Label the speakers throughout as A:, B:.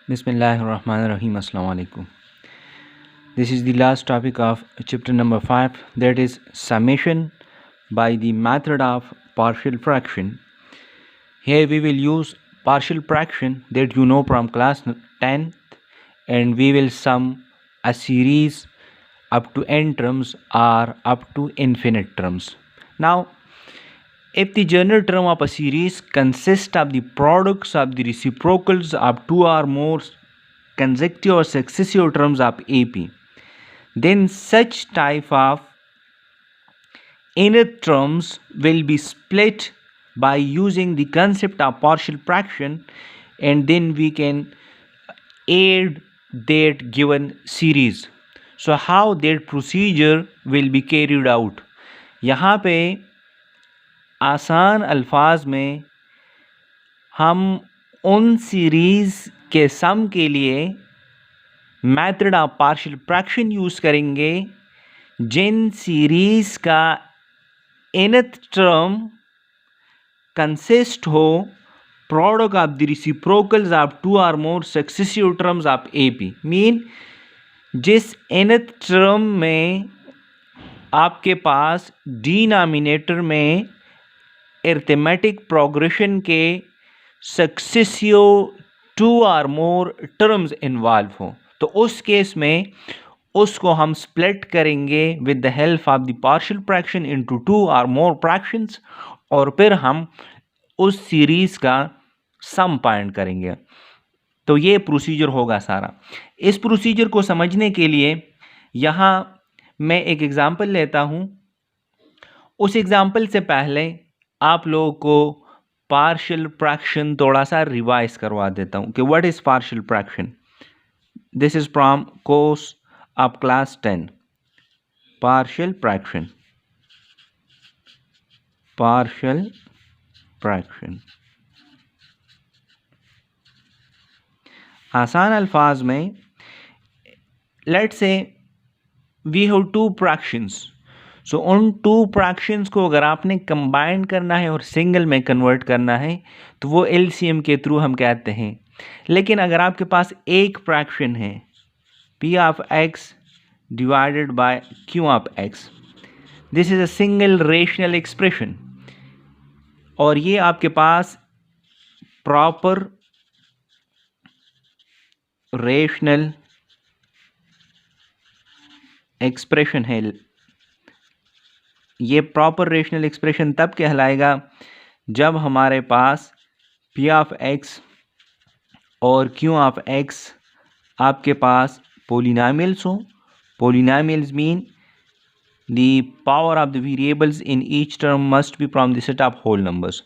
A: Bismillahirrahmanirrahim. Assalamu alaikum. This is the last topic of chapter number 5, that is summation by the method of partial fraction. Here we will use partial fraction that you know from class 10th, and we will sum a series up to n terms or up to infinite terms. Now, if the general term of a series consists of the products of the reciprocals of two or more consecutive or successive terms of AP, then such type of nth terms will be split by using the concept of partial fraction, and then we can add that given series. So how that procedure will be carried out? यहाँ पे आसान अल्फाज में हम उन series के sum के लिए method of partial fraction use करेंगे जिन सीरीज़ का nth टर्म कंसिस्ट हो product of the reciprocals of two or more successive terms of AP, mean जिस nth टर्म में आपके पास डिनोमिनेटर में अरिथमेटिक प्रोग्रेशन के successive two or more terms involve हो, तो उस केस में उसको हम स्प्लिट करेंगे with the help of the partial fraction into two or more fractions, और फिर हम उस सीरीज का सम फाइंड करेंगे. तो ये प्रोसीजर होगा सारा. इस प्रोसीजर को समझने के लिए यहाँ मैं एक एग्जांपल लेता हूँ. उस एग्जांपल से पहले आप लोगों को पार्शियल फ्रैक्शन थोड़ा सा रिवाइज करवा देता हूँ कि what is partial fraction. This is from course of class 10. Partial fraction, partial fraction. आसान अल्फाज में let's say we have two fractions. So उन टू फ्रैक्शंस को अगर आपने कंबाइन करना है और सिंगल में कन्वर्ट करना है तो वो LCM के थ्रू हम कहते हैं. लेकिन अगर आपके पास एक फ्रैक्शन है P of x divided by Q of x, this is a single rational expression, और ये आपके पास प्रॉपर रेशनल एक्सप्रेशन है. ये प्रॉपर रेशनल एक्सप्रेशन तब कहलाएगा जब हमारे पास P ऑफ x और Q ऑफ x आपके पास पोलिनोमियल्स हो. Polynomials mean the power of the variables in each term must be from the set of whole numbers.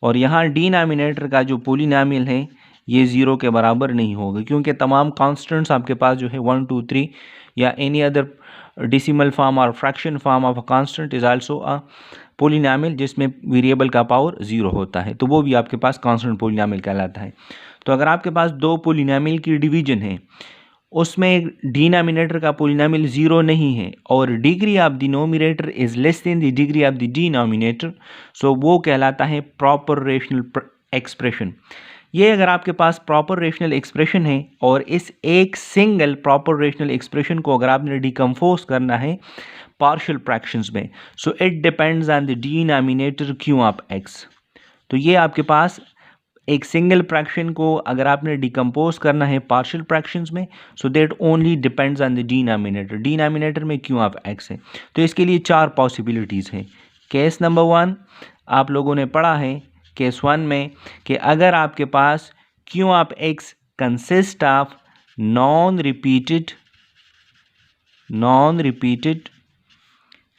A: और यहाँ डिनोमिनेटर का जो पोलिनोमियल है ये ज़ीरो के बराबर नहीं होगा, क्योंकि तमाम कॉन्स्टेंट्स आपके पास जो है 1 2 3 या एनी अदर डेसिमल फॉर्म और fraction form of a constant is also a polynomial जिसमें वेरिएबल का पावर ज़ीरो होता है, तो वो भी आपके पास कांस्टेंट पोलिनोमियल कहलाता है. तो अगर आपके पास दो पोलिनोमियल की डिवीजन है, उसमें डिनोमिनेटर का पोलिनोमियल ज़ीरो नहीं है और degree of the numerator is less than the degree of the denominator, so वो कहलाता है प्रॉपर रेशनल एक्सप्रेशन. ये अगर आपके पास प्रॉपर रेशनल एक्सप्रेशन है और इस एक सिंगल प्रॉपर रेशनल एक्सप्रेशन को अगर आपने डिकम्पोज करना है पार्शियल फ्रैक्शंस में, so it depends on the denominator Q of x. तो ये आपके पास एक सिंगल फ्रैक्शन को अगर आपने डिकम्पोज करना है पार्शियल फ्रैक्शंस में, so that only depends on the denominator. Denominator में Q ऑफ x है. तो इसके लिए चार पॉसिबिलिटीज़ हैं. केस नंबर 1 आप लोगों ने पढ़ा है केस 1 में कि अगर आपके पास Q of x consist of non repeated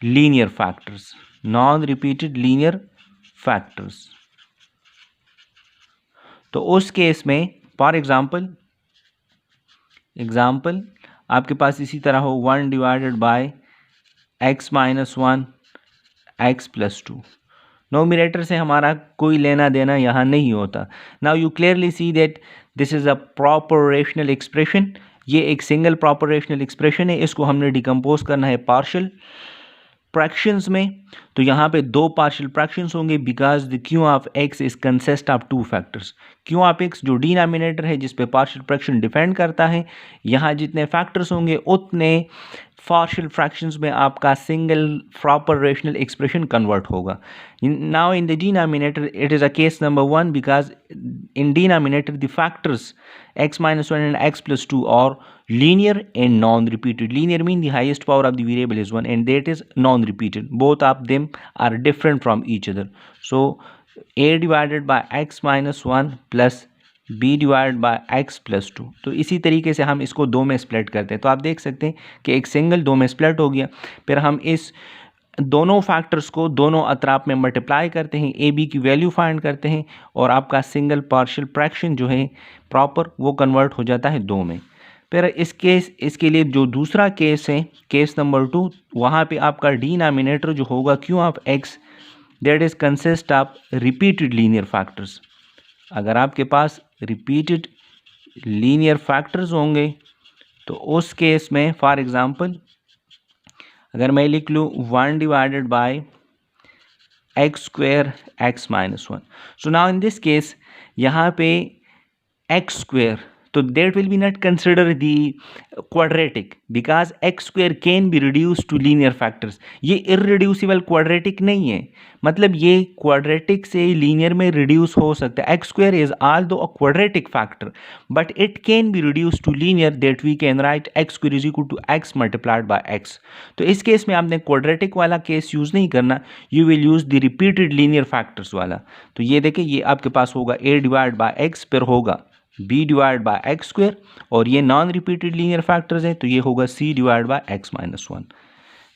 A: linear factors, non repeated linear factors, तो उस केस में फॉर एग्जाम्पल आपके पास इसी तरह हो 1 divided by x minus 1 x plus 2. Nominator से हमारा कोई लेना देना यहाँ नहीं होता. Now you clearly see that this is a proper rational expression. ये एक सिंगल प्रॉपर रेशनल एक्सप्रेशन है, इसको हमने डिकम्पोज करना है पार्शियल फ्रैक्शंस में, तो यहाँ पे दो पार्शियल फ्रैक्शंस होंगे because the Q of x is consist of two factors. Q of x जो डिनोमिनेटर है जिस पे पार्शियल फ्रैक्शन डिपेंड करता है, यहाँ जितने फैक्टर्स होंगे उतने पार्शियल फ्रैक्शंस में आपका single proper rational expression convert होगा। Now in the denominator it is a case number 1 because in denominator the factors x minus 1 and x plus 2 are linear and non-repeated. Linear mean the highest power of the variable is 1 and that is non-repeated. Both of them are different from each other. So a divided by x minus 1 plus b divided by x plus 2. तो इसी तरीके से हम इसको दो में split करते हैं। तो आप देख सकते हैं कि एक सिंगल दो में स्प्लिट हो गया। फिर हम इस दोनों फैक्टर्स को दोनों अतराफ में मल्टीप्लाई करते हैं, ए बी की वैल्यू फाइंड करते हैं और आपका सिंगल पार्शियल फ्रैक्शन जो है प्रॉपर वो कन्वर्ट हो जाता है दो में। फिर इसके लिए जो दूसरा केस है, केस नंबर 2, वहाँ पे आपका डिनोमिनेटर जो होगा Q of x that is consist of repeated linear factors. अगर आपके पास रिपीटेड लीनियर फैक्टर्स होंगे तो उस केस में फॉर एग्जांपल अगर मैं लिख लूँ 1 divided by x square x minus 1, so now in this case यहाँ पे एक्स स्क्वेयर, तो that will be not consider the quadratic because x square can be reduced to linear factors. ये irreducible quadratic नहीं है, मतलब ये quadratic से linear में reduce हो सकता है। x square is although a quadratic factor but it can be reduced to linear that we can write x square is equal to x multiplied by x. तो इस केस में आपने quadratic वाला case use नहीं करना, you will use the repeated linear factors वाला। तो ये देखिए ये आपके पास होगा a डिवाइड बाय x फिर होगा b divide by x square और ये नॉन रिपीटेड लीनियर फैक्टर्स हैं तो ये होगा c divide by x minus 1।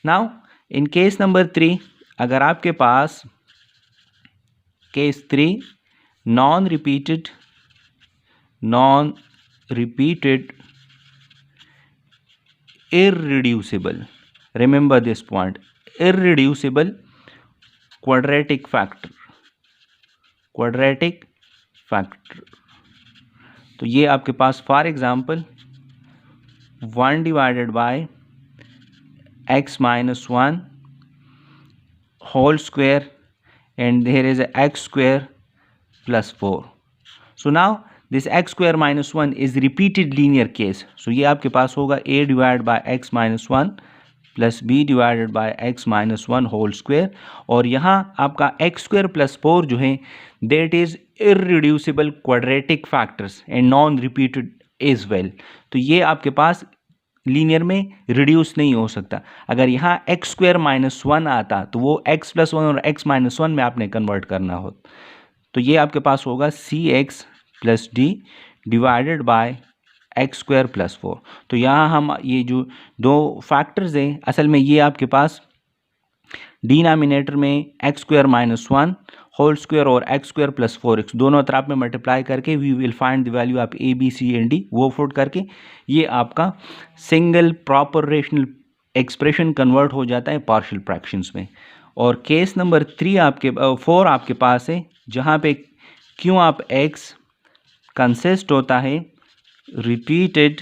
A: Now in case number 3 अगर आपके पास case 3 non repeated irreducible, remember this point, irreducible quadratic factor, तो ये आपके पास for example 1 divided by x minus 1 whole square and there is x square plus 4. So now this x square minus 1 is repeated linear case, so ये आपके पास होगा a divide by x minus 1 plus b divided by x minus 1 whole square और यहाँ आपका x square plus 4 जो है that is irreducible quadratic factors and non repeated as well. तो ये आपके पास लीनियर में रिड्यूस नहीं हो सकता। अगर यहाँ एक्स स्क्वेयर माइनस 1 आता तो वो एक्स प्लस 1 और एक्स माइनस 1 में आपने कन्वर्ट करना हो, तो ये आपके पास होगा C x plus D divided by x square plus 4. तो यहाँ हम ये जो दो फैक्टर्स हैं असल में ये आपके पास डिनोमिनेटर में x square minus 1 whole square और एक्स स्क्वेयर प्लस 4x दोनों तरफ में मल्टीप्लाई करके we will find the value of A B C and D, वो फुट करके ये आपका single proper rational expression convert हो जाता है पार्शियल फ्रैक्शंस में. और केस नंबर 4 आपके पास है जहाँ पे क्यू ऑफ एक्स कंसिस्ट होता है रिपीटेड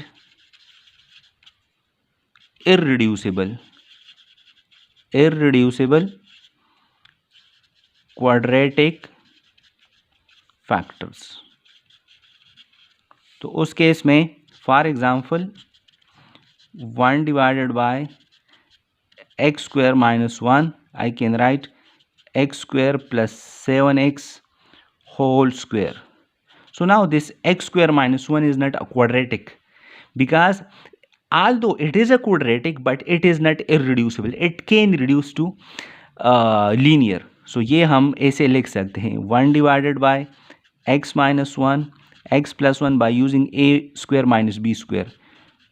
A: irreducible quadratic factors. तो उस केस में for example 1 divided by x square minus 1 I can write x square plus 7x whole square. So now this x square minus 1 is not a quadratic because although it is a quadratic but it is not irreducible, it can reduce to linear. So ये हम ऐसे लिख सकते हैं 1 divided by x minus 1 x plus 1 by using a square minus B square.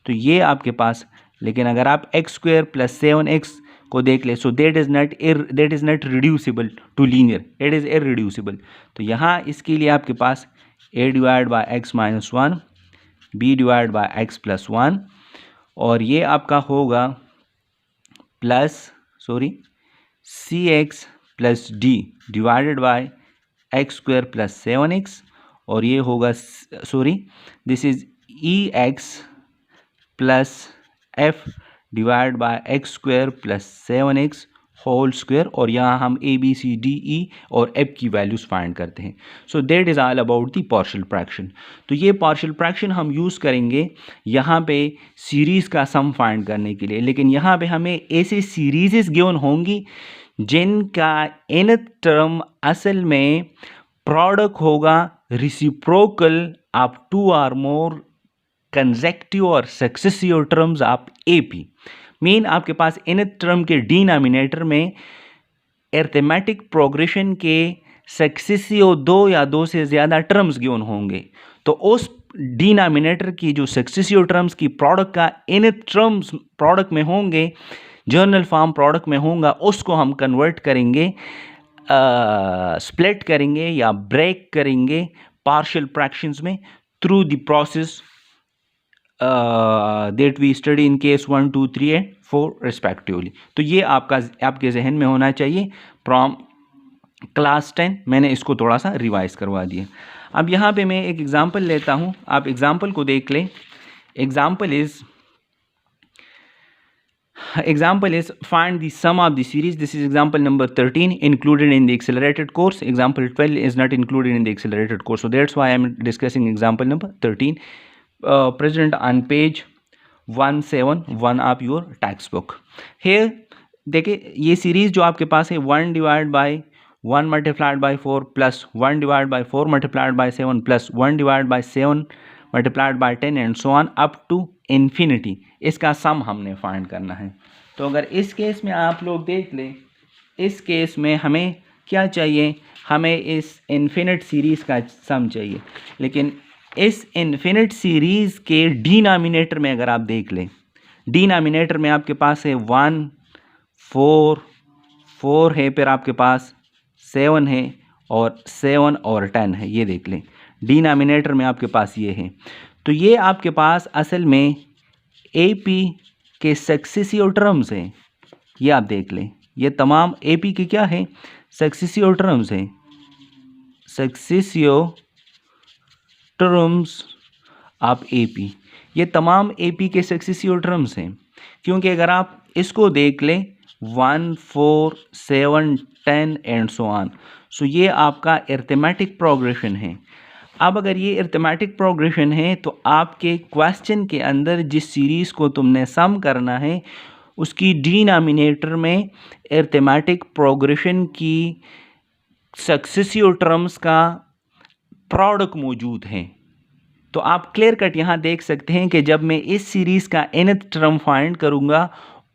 A: तो ये आपके पास, लेकिन अगर आप x स्क्वेयर प्लस 7x को देख ले so that is not reducible to linear, it is irreducible. तो यहाँ इसके लिए आपके पास a divide by x minus 1 b divide by x plus 1 और ये आपका होगा C x plus D divided by x square plus 7x और ये होगा this is E x plus F divide by x square plus 7x whole square, और यहाँ हम ए बी सी डी ई और एफ की वैल्यूज़ फाइंड करते हैं. सो that is all about the partial fraction. तो ये पार्शियल फ्रैक्शन हम यूज़ करेंगे यहाँ पे सीरीज़ का सम फाइंड करने के लिए. लेकिन यहाँ पे हमें ऐसे सीरीज़ गिवन होंगी जिनका nth टर्म असल में प्रोडक्ट होगा reciprocal of two or more consecutive और successive terms of AP. Mean आपके पास nth टर्म के डिनोमिनेटर में अरिथमेटिक प्रोग्रेशन के सक्सेसिव दो या दो से ज़्यादा टर्म्स गिवन होंगे. तो उस डिनोमिनेटर की जो सक्सेसिव टर्म्स की प्रोडक्ट का nth टर्म्स प्रोडक्ट में होंगे, जर्नल फॉर्म प्रोडक्ट में होगा, उसको हम कन्वर्ट करेंगे, स्प्लिट करेंगे या ब्रेक करेंगे पार्शियल फ्रैक्शंस में through the process that we study in case 1, 2, 3 and 4 respectively. तो ये आपके जहन में होना चाहिए फ्रॉम क्लास 10. मैंने इसको थोड़ा सा रिवाइज करवा दिया. अब यहाँ पे मैं एक एग्जांपल लेता हूँ, आप एग्जांपल को देख लें. Example is find the sum of the series. This is example number 13 included in the accelerated course. Example 12 is not included in the accelerated course, so that's why I am discussing example number 13. Present on page 171 of your textbook. Here देखिए ये series जो आपके पास है 1 divide by 1 multiplied by 4 plus 1 divide by 4 multiplied by 7 plus 1 divide by 7 multiplied by 10 and so on up to infinity. इसका sum हमने find करना है. तो अगर इस केस में आप लोग देख लें, इस केस में हमें क्या चाहिए, हमें इस इन्फिनिट सीरीज़ का सम चाहिए. लेकिन इस इन्फिनिट सीरीज़ के डिनोमिनेटर में अगर आप देख लें, डिनोमिनेटर में आपके पास है 1 4 है, फिर आपके पास 7 है और 7 और 10 है. ये देख लें डिनोमिनेटर में आपके पास ये है. तो ये आपके पास असल में AP के सक्सेसिव टर्म्स हैं. ये आप देख लें, ये तमाम AP के क्या है, सक्सेसिव टर्म्स हैं. सक्सेसिव टर्म्स ऑफ AP, ये तमाम AP के सक्सेसिव टर्म्स हैं. क्योंकि अगर आप इसको देख लें 1 4 7 10 एंड सो ऑन, सो ये आपका अरिथमेटिक प्रोग्रेशन है. अब अगर ये अरिथमेटिक प्रोग्रेशन है तो आपके क्वेश्चन के अंदर जिस सीरीज़ को तुमने सम करना है उसकी डिनोमिनेटर में अरिथमेटिक प्रोग्रेशन की सक्सेसिव टर्म्स का प्रोडक्ट मौजूद है. तो आप क्लियर कट यहाँ देख सकते हैं कि जब मैं इस सीरीज़ का nth टर्म फाइंड करूँगा,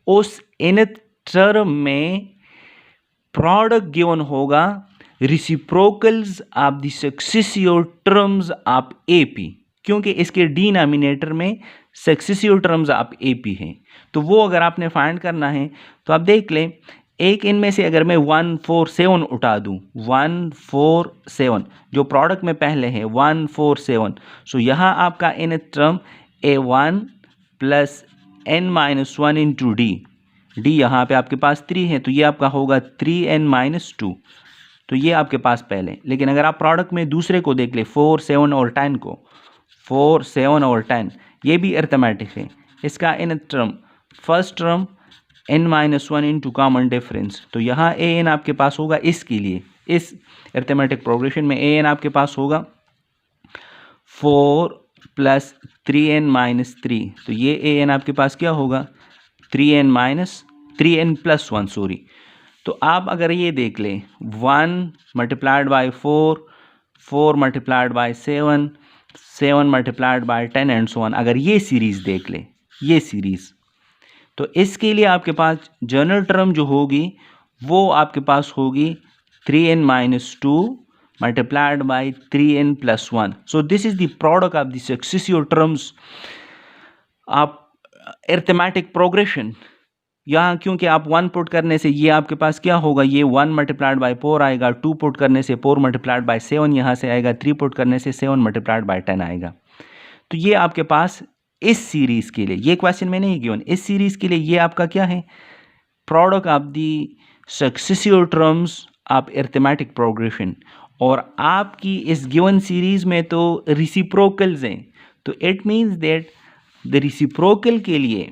A: उस nth टर्म में प्रोडक्ट गिवन होगा reciprocals of the successive terms of AP, क्योंकि इसके डिनोमिनेटर में सक्सेसिव टर्म्स ऑफ AP हैं. तो वो अगर आपने फाइंड करना है तो आप देख लें, एक इनमें से अगर मैं 1 4 7 उठा दूं, 1 4 7 जो प्रोडक्ट में पहले है 1 4 7, सो यहाँ आपका nth term A1 plus n-1 into D. यहाँ पे आपके पास 3 है तो ये आपका होगा 3n-2. तो ये आपके पास पहले. लेकिन अगर आप प्रोडक्ट में दूसरे को देख ले 4 7 और 10 को, 4 7 और 10, ये भी अरिथमेटिक है. इसका nth term, first term n-1 into common difference, तो यहाँ an आपके पास होगा इसके लिए, इस अरिथमेटिक प्रोग्रेशन में an आपके पास होगा 4 प्लस 3n-3. तो ये an आपके पास क्या होगा 3n प्लस 1 सॉरी. तो आप अगर ये देख लें 1 multiplied by 4 4 multiplied by 7 7 multiplied by 10 and so on, अगर ये सीरीज़ देख लें, ये सीरीज़, तो इसके लिए आपके पास जनरल टर्म जो होगी वो आपके पास होगी 3n-2 multiplied by 3n plus 1. So this is the product of the successive terms of arithmetic progression. यहाँ क्योंकि आप 1 पुट करने से ये आपके पास क्या होगा, ये 1 मल्टीप्लाइड बाई 4 आएगा, 2 पुट करने से 4 मल्टीप्लाइड बाई 7 यहाँ से आएगा, 3 पुट करने से 7 मल्टीप्लाइड बाई 10 आएगा. तो ये आपके पास इस सीरीज़ के लिए, ये क्वेश्चन में नहीं गिवन, इस सीरीज़ के लिए ये आपका क्या है, product of the successive terms of arithmetic progression. और आपकी इस गिवन सीरीज़ में तो रिसिप्रोकल्स हैं, तो it means that the reciprocal के लिए,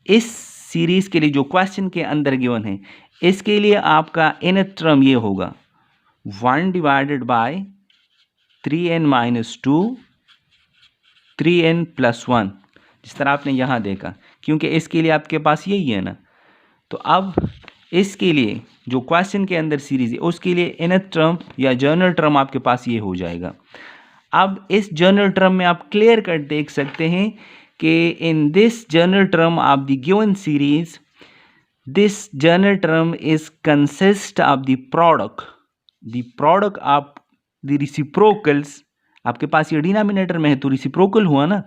A: इस सीरीज़ के लिए जो क्वेश्चन के अंदर गिवन है, इसके लिए आपका nth टर्म ये होगा 1 divided bye 3n minus 2 3n plus 1, जिस तरह आपने यहाँ देखा, क्योंकि इसके लिए आपके पास यही है ना। तो अब इसके लिए जो क्वेश्चन के अंदर सीरीज है उसके लिए nth टर्म या जर्नल टर्म आपके पास ये हो जाएगा। अब इस जर्नल टर्म में आप क्लियर कट देख सकते हैं कि in this journal term of the given series this journal term is consist of the product of the reciprocals। आपके पास ये डिनोमिनेटर में है तो रिसिप्रोकल हुआ ना।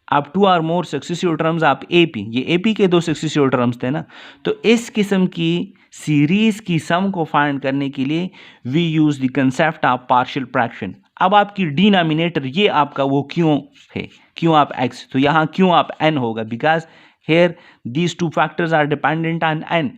A: आप 2 और मोर सक्सेसिव टर्म्स आप एपी, ये एपी के 2 सक्सेसिव टर्म्स थे ना। तो इस किस्म की सीरीज की सम को फाइंड करने के लिए we use the concept of partial fraction. अब आपकी डिनोमिनेटर ये आपका वो क्यों है, क्यों आप एक्स, तो यहाँ क्यों आप एन होगा, because here these two factors are dependent on n,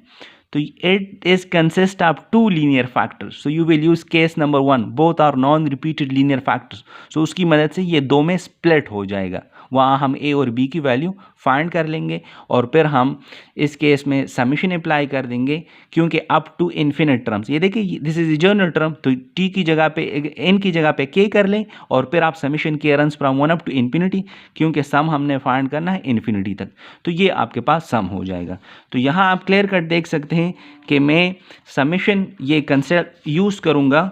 A: so it is consist of 2 linear factors, so you will use case number 1, both are non repeated linear factors, so उसकी मदद से ये दो में स्प्लिट हो जाएगा। वहाँ हम a और b की वैल्यू फाइंड कर लेंगे और फिर हम इस केस में समीशन अप्लाई कर देंगे, क्योंकि अप टू इन्फिनिट टर्म्स, ये देखिए दिस इज जर्नल टर्म, तो t की जगह पे n की जगह पे k कर लें और फिर आप summation k runs from 1 up to infinity, क्योंकि सम हमने फाइंड करना है इन्फिनिटी तक, तो ये आपके पास सम हो जाएगा। तो यहाँ आप क्लियर कट देख सकते हैं कि मैं समीशन ये कंसेप्ट यूज़ करूँगा,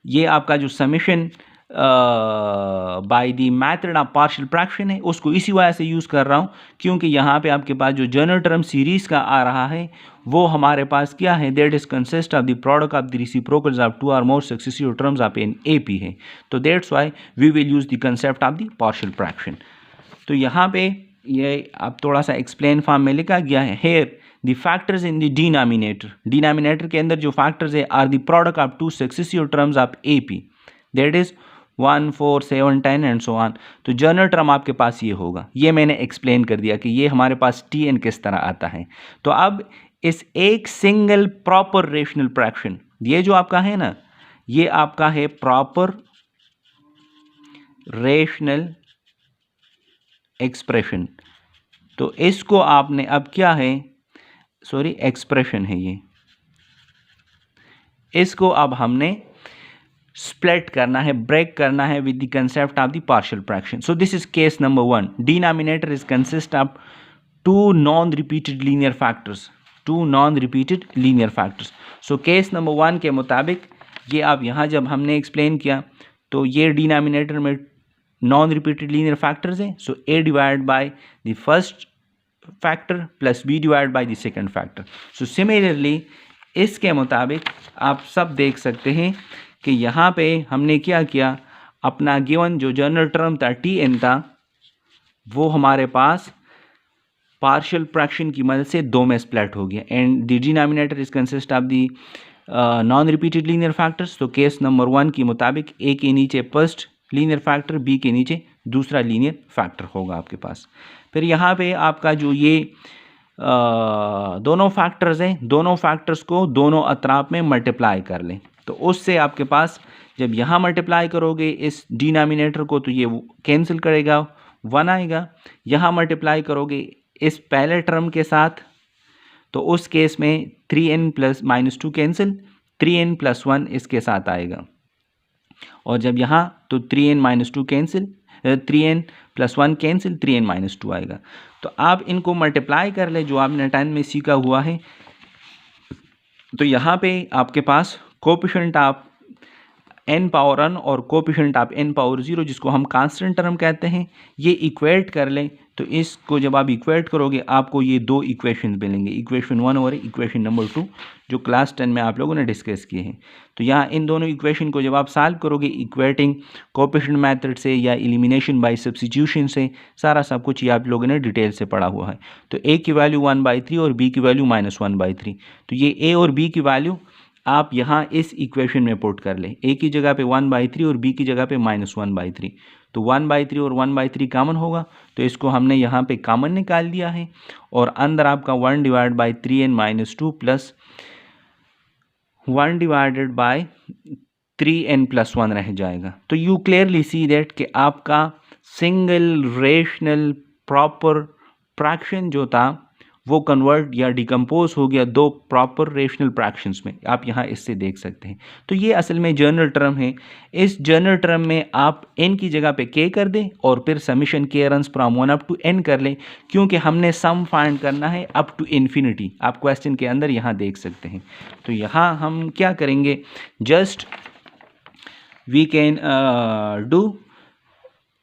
A: ये आपका जो summation by the method of partial fraction है उसको इसी वजह से यूज़ कर रहा हूँ, क्योंकि यहाँ पे आपके पास जो जर्नल टर्म सीरीज़ का आ रहा है वो हमारे पास क्या है, that is consist of the product of the reciprocals of 2 और more successive terms of an AP है। तो that's why we will use the concept of the partial fraction. तो यहाँ पे ये आप थोड़ा सा एक्सप्लेन फॉर्म में लिखा गया है, here the factors in the denominator के अंदर जो फैक्टर्स है are the product of 2 successive terms of AP, that is 1 4 7 10 and so on. तो जर्नल टर्म आपके पास ये होगा, ये मैंने एक्सप्लेन कर दिया कि ये हमारे पास टी एन किस तरह आता है। तो अब इस एक सिंगल प्रॉपर रेशनल फ्रैक्शन, ये जो आपका है ना, ये आपका है प्रॉपर रेशनल एक्सप्रेशन। तो इसको आपने अब क्या है, सॉरी एक्सप्रेशन है ये, इसको अब हमने स्प्लिट करना है, ब्रेक करना है with the concept of the partial fraction. So this is case number 1, denominator is consist of 2 non repeated linear factors, 2 non repeated linear factors. So case number 1 के मुताबिक ये आप यहाँ जब हमने एक्सप्लेन किया तो ये डिनोमिनेटर में नॉन रिपीटेड लीनियर फैक्टर्स हैं, सो a divide by the first factor plus b divide by the second factor. So similarly इसके मुताबिक आप सब देख सकते हैं कि यहाँ पे हमने क्या किया, अपना गिवन जो जर्नल टर्म था टी एन था वो हमारे पास पार्शियल फ्रैक्शन की मदद से 2 में स्प्लिट हो गया, and the denominator is consist of the non repeated linear factors. तो केस नंबर 1 के मुताबिक a के नीचे फर्स्ट लीनियर फैक्टर, b के नीचे दूसरा लीनियर फैक्टर होगा आपके पास। फिर यहाँ पे आपका जो ये दोनों फैक्टर्स हैं, दोनों फैक्टर्स को दोनों अतराफ में मल्टीप्लाई कर लें, तो उससे आपके पास जब यहाँ मल्टीप्लाई करोगे इस डिनोमिनेटर को तो ये कैंसिल करेगा, 1 आएगा। यहाँ मल्टीप्लाई करोगे इस पहले टर्म के साथ तो उस केस में 3n plus minus 2 cancel, 3n plus 1 इसके साथ आएगा, और जब यहाँ तो 3n minus 2 cancel, 3n plus 1 cancel, 3n minus 2 आएगा। तो आप इनको मल्टीप्लाई कर ले जो आपने 10 में सीखा हुआ है। तो यहाँ पे आपके पास coefficient of n power n और कोएफिशिएंट ऑफ n पावर 0 जिसको हम कांस्टेंट टर्म कहते हैं, ये इक्वेट कर लें। तो इसको जब आप इक्वेट करोगे आपको ये 2 इक्वेशन मिलेंगे, इक्वेशन 1 और इक्वेशन नंबर 2 जो क्लास 10 में आप लोगों ने डिस्कस किए हैं। तो यहाँ इन दोनों इक्वेशन को जब आप सॉल्व करोगे इक्वेटिंग कोएफिशिएंट मेथड से या एलिमिनेशन बाय सब्स्टिट्यूशन से, सारा सब कुछ ये आप लोगों ने डिटेल से पढ़ा हुआ है। तो a की वैल्यू 1/3 और b की वैल्यू -1/3, तो ये a और b की वैल्यू आप यहाँ इस इक्वेशन में पुट कर लें, a की जगह पे 1/3 और b की जगह पे -1/3। तो 1/3 और 1/3 कॉमन होगा, तो इसको हमने यहाँ पे कॉमन निकाल दिया है, और अंदर आपका 1 divide by 3n minus 2 plus 1 divided by 3n plus 1 रह जाएगा। तो यू क्लियरली सी दैट कि आपका सिंगल रेशनल प्रॉपर फ्रैक्शन जो था वो कन्वर्ट या डिकम्पोज हो गया दो प्रॉपर रेशनल फ्रैक्शंस में। आप यहाँ इससे देख सकते हैं। तो ये असल में जनरल टर्म है। इस जनरल टर्म में आप n की जगह पे k कर दें और फिर summation k runs from 1 up to n कर लें, क्योंकि हमने सम फाइंड करना है अप टू इन्फिनिटी। आप क्वेश्चन के अंदर यहाँ देख सकते हैं। तो यहाँ हम क्या करेंगे, just we can do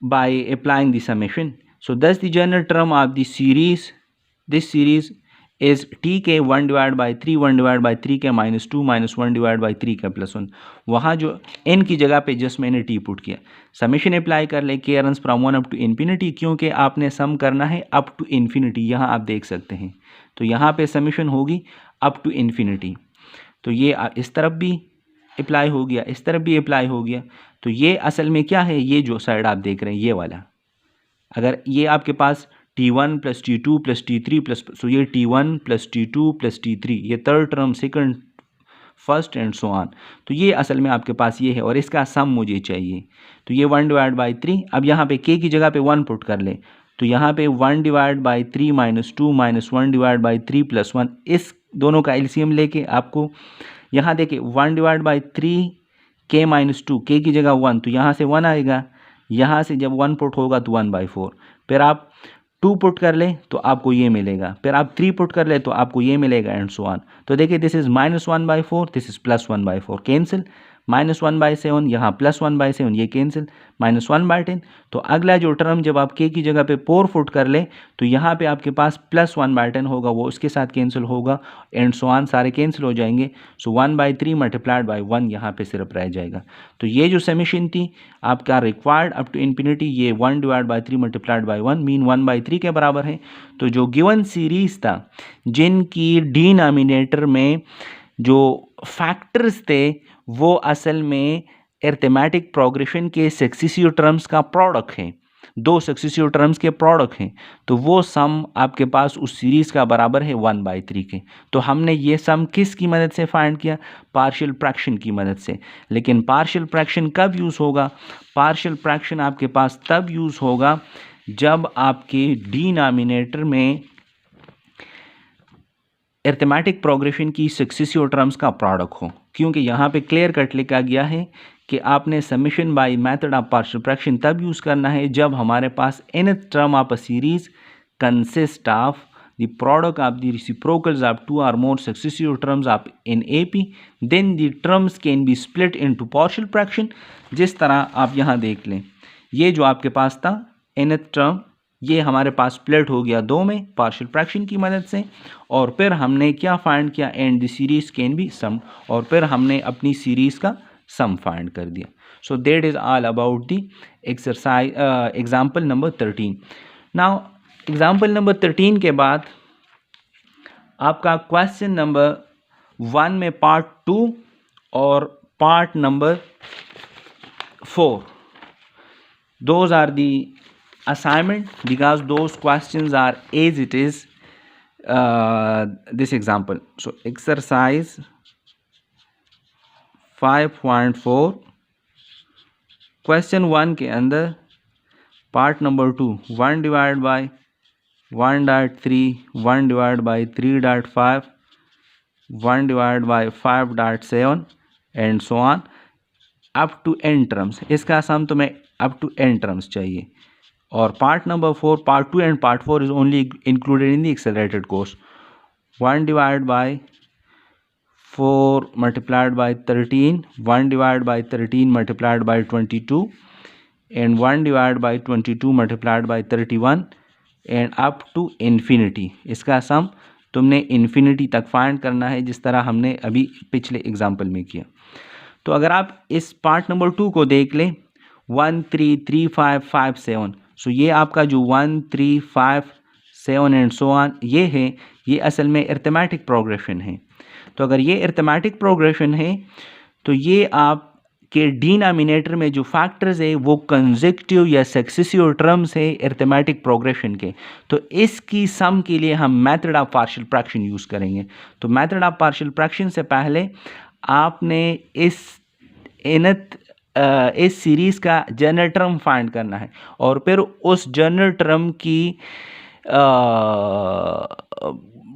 A: by applying the summation. So thus the general term of the series, this series is tk 1 divided by 3 1 divided by 3k minus 2 minus 1 divided by 3k plus 1। वहाँ जो n की जगह पे just मैंने t put किया। Summation apply कर ले k runs from 1 up to infinity, क्योंकि आपने सम करना है अप टू इन्फिनिटी। यहाँ आप देख सकते हैं। तो यहाँ पे समेशन होगी अप टू इन्फिनिटी। तो ये इस तरफ भी अप्लाई हो गया, इस तरफ भी अप्लाई हो गया। तो ये असल में क्या है, ये जो साइड आप देख रहे हैं ये वाला, अगर ये आपके पास t1 plus t2 plus t3 plus, so ये t1 plus t2 plus t3, ये third term second first and so on. तो ये असल में आपके पास ये है और इसका सम मुझे चाहिए। तो ये 1 डिवाइड बाई 3, अब यहाँ पे k की जगह पे 1 पुट कर ले। तो यहाँ पे 1 divide by 3 minus 2 minus 1 divide by 3 plus 1, इस दोनों का एलसीएम लेके आपको यहाँ देखिए 1 divide by 3 k minus 2, k की जगह 1, तो यहाँ से 1 आएगा। यहाँ से जब 1 पुट होगा तो 1/4। फिर आप 2 पुट कर ले तो आपको ये मिलेगा, फिर आप 3 पुट कर ले तो आपको ये मिलेगा एंड सो ऑन। तो देखिए this is -1/4, this is +1/4, cancel. -1/7 यहाँ +1/7, ये कैंसिल। -1/10। तो अगला जो टर्म जब आप k की जगह पे 4 पुट कर ले तो यहाँ पे आपके पास +1/10 होगा, वो उसके साथ कैंसिल होगा एंड सो ऑन, सारे कैंसिल हो जाएंगे। सो 1/3 मल्टीप्लाइड बाई 1 यहाँ पे सिर्फ रह जाएगा। तो ये जो समेशन थी आपका रिक्वायर्ड अप टू इन्फिनिटी, ये 1 divide by 3 multiplied by 1 mean 1/3 के बराबर है। तो जो गिवन सीरीज था जिनकी डिनोमिनेटर में जो फैक्टर्स थे वो असल में अरिथमेटिक प्रोग्रेशन के सक्सेसिव टर्म्स का प्रोडक्ट है, दो सक्सेसिव टर्म्स के प्रोडक्ट हैं। तो वो सम आपके पास उस सीरीज़ का बराबर है 1/3 के। तो हमने ये सम किस की मदद से फाइंड किया, पार्शियल फ्रैक्शन की मदद से। लेकिन पार्शियल फ्रैक्शन कब यूज़ होगा, पार्शियल फ्रैक्शन आपके पास तब यूज़ होगा जब आपके डिनोमिनेटर में अरिथमेटिक प्रोग्रेशन की सक्सेसिव टर्म्स का प्रोडक्ट हो, क्योंकि यहाँ पे क्लियर कट लिखा गया है कि आपने summation by method of partial fraction तब यूज़ करना है जब हमारे पास nth term of a series consist of the product of the reciprocals of 2 or more successive terms of in AP, then the terms can be split into partial fraction. जिस तरह आप यहाँ देख लें, ये जो आपके पास था nth टर्म, ये हमारे पास स्प्लिट हो गया 2 में पार्शियल फ्रैक्शन की मदद से। और फिर हमने क्या फाइंड किया, and the series can be sum, और फिर हमने अपनी सीरीज का सम फाइंड कर दिया। So that is all about the exercise example number 13। Now example number 13 के बाद आपका क्वेश्चन नंबर 1 में पार्ट 2 और part number 4, those are the assignment because those questions are as it is this example. So exercise 5.4 question 1 के अंदर part number 2 1 divide by 1.3 1 divide by 3.5 1 divide by 5.7 and so on up to n terms. इसका sum तुम्हें up to n terms चाहिए। और part number 4, part 2 and part 4 is only included in the accelerated course. 1 divide by 4 multiplied by 13, 1 divide by 13 multiplied by 22 and 1 divide by 22 multiplied by 31 and up to infinity. इसका sum तुमने infinity तक find करना है, जिस तरह हमने अभी पिछले एग्जाम्पल में किया। तो अगर आप इस पार्ट नंबर 2 को देख लें, 1 3 3 5 5 7, सो ये आपका जो 1 3 5 7 एंड सो ऑन ये है, ये असल में अरिथमेटिक प्रोग्रेशन है। तो अगर ये अरिथमेटिक प्रोग्रेशन है तो ये आपके डिनोमिनेटर में जो फैक्टर्स है वो कंसेक्यूटिव या सक्सेसिव टर्म्स है अरिथमेटिक प्रोग्रेशन के। तो इसकी सम के लिए हम method of partial fraction use करेंगे। तो मेथड ऑफ पार्शियल फ्रैक्शन से पहले आपने इस सीरीज़ का जनरल टर्म फाइंड करना है और फिर उस जनरल टर्म की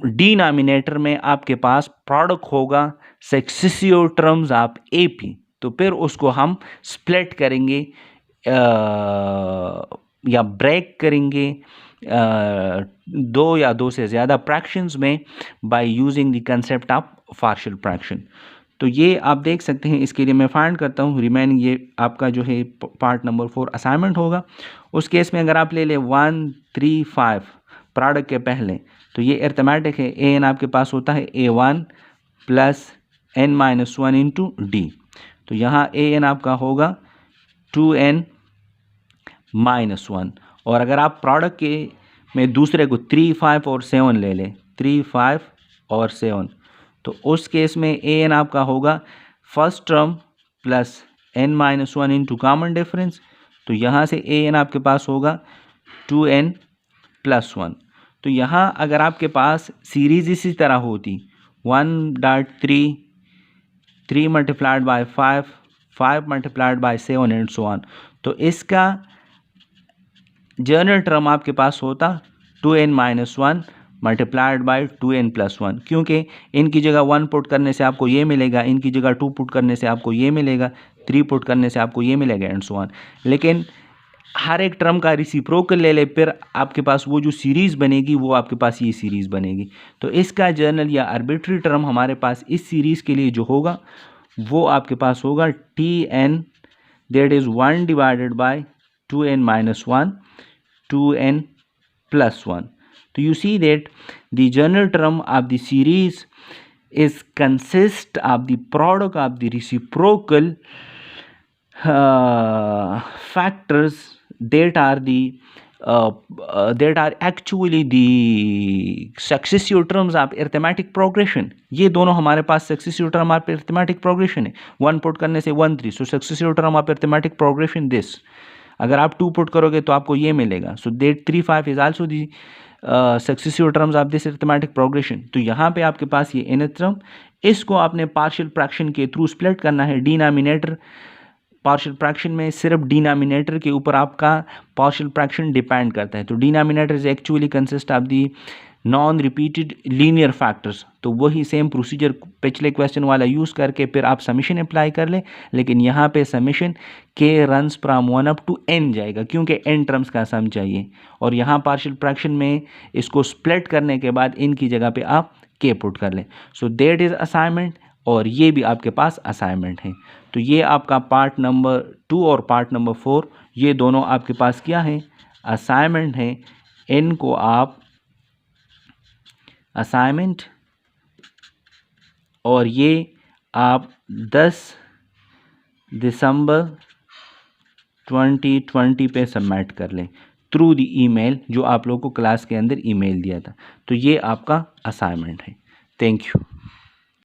A: डिनोमिनेटर में आपके पास प्रोडक्ट होगा सक्सेसिव टर्म्स ऑफ AP, तो फिर उसको हम स्प्लिट करेंगे या ब्रेक करेंगे दो या दो से ज़्यादा फ्रैक्शंस में by using the concept of partial fraction. तो ये आप देख सकते हैं। इसके लिए मैं फाइंड करता हूँ रिमेनिंग, ये आपका जो है पार्ट नंबर 4 असाइनमेंट होगा। उस केस में अगर आप ले लें 1 3 5 प्रोडक्ट के पहले, तो ये अर्थमेटिक है। an आपके पास होता है a1 plus n-1 into D, तो यहाँ an आपका होगा 2n -1। और अगर आप प्रोडक्ट के में दूसरे को 3 5 और 7 ले लें, 3 5 और 7, तो उस केस में an आपका होगा first term plus n-1 into common difference, तो यहाँ से an आपके पास होगा 2n + 1। तो यहाँ अगर आपके पास सीरीज इसी तरह होती 1.3 3 multiplied by 5 5 multiplied by 7 and so on, तो इसका जनरल टर्म आपके पास होता 2n-1 मल्टीप्लाइड बाय 2n + 1, क्योंकि इनकी जगह 1 पुट करने से आपको ये मिलेगा, इनकी जगह 2 पुट करने से आपको ये मिलेगा, 3 पुट करने से आपको ये मिलेगा एंड सो ऑन। लेकिन हर एक टर्म का रेसिप्रोकल ले ले, फिर आपके पास वो जो सीरीज़ बनेगी वो आपके पास ये सीरीज़ बनेगी। तो इसका जनरल या आर्बिट्री टर्म हमारे पास इस सीरीज़ के लिए जो होगा वो आपके पास होगा Tn, that is 1 divided bye 2n-1 2n + 1। तो you see that the general term of the series is consist of the product of the reciprocal factors that are actually the successive terms of arithmetic progression। ये दोनों हमारे पास successive term of arithmetic progression है। 1 put करने से 1 3, so successive term of arithmetic progression this। अगर आप 2 put करोगे तो आपको ये मिलेगा, so that 3 5 is also the successive terms of this arithmetic progression. तो यहाँ पे आपके पास ये nth टर्म, इसको आपने पार्शियल फ्रैक्शन के थ्रू स्प्लिट करना है। डिनोमिनेटर पार्शियल फ्रैक्शन में सिर्फ डिनोमिनेटर के ऊपर आपका पार्शियल फ्रैक्शन डिपेंड करता है। तो denominator is actually consist of the non repeated linear factors. तो वही सेम प्रोसीजर पिछले क्वेश्चन वाला यूज़ करके फिर आप समीशन अप्लाई कर लें, लेकिन यहाँ पे summation k runs from 1 up to n जाएगा, क्योंकि n टर्म्स का सम चाहिए। और यहाँ पार्शियल फ्रैक्शन में इसको स्प्लिट करने के बाद इनकी जगह पे आप k पुट कर लें। सो दैट इज़ असाइनमेंट, और ये भी आपके पास असाइनमेंट है। तो ये आपका पार्ट नंबर 2 और पार्ट नंबर 4 ये दोनों आपके पास क्या है, असाइनमेंट है। इनको आप असाइनमेंट और ये आप 10 दिसंबर 2020 पे सबमिट कर लें थ्रू द ईमेल जो आप लोगों को क्लास के अंदर ईमेल दिया था। तो ये आपका असाइनमेंट है। Thank you.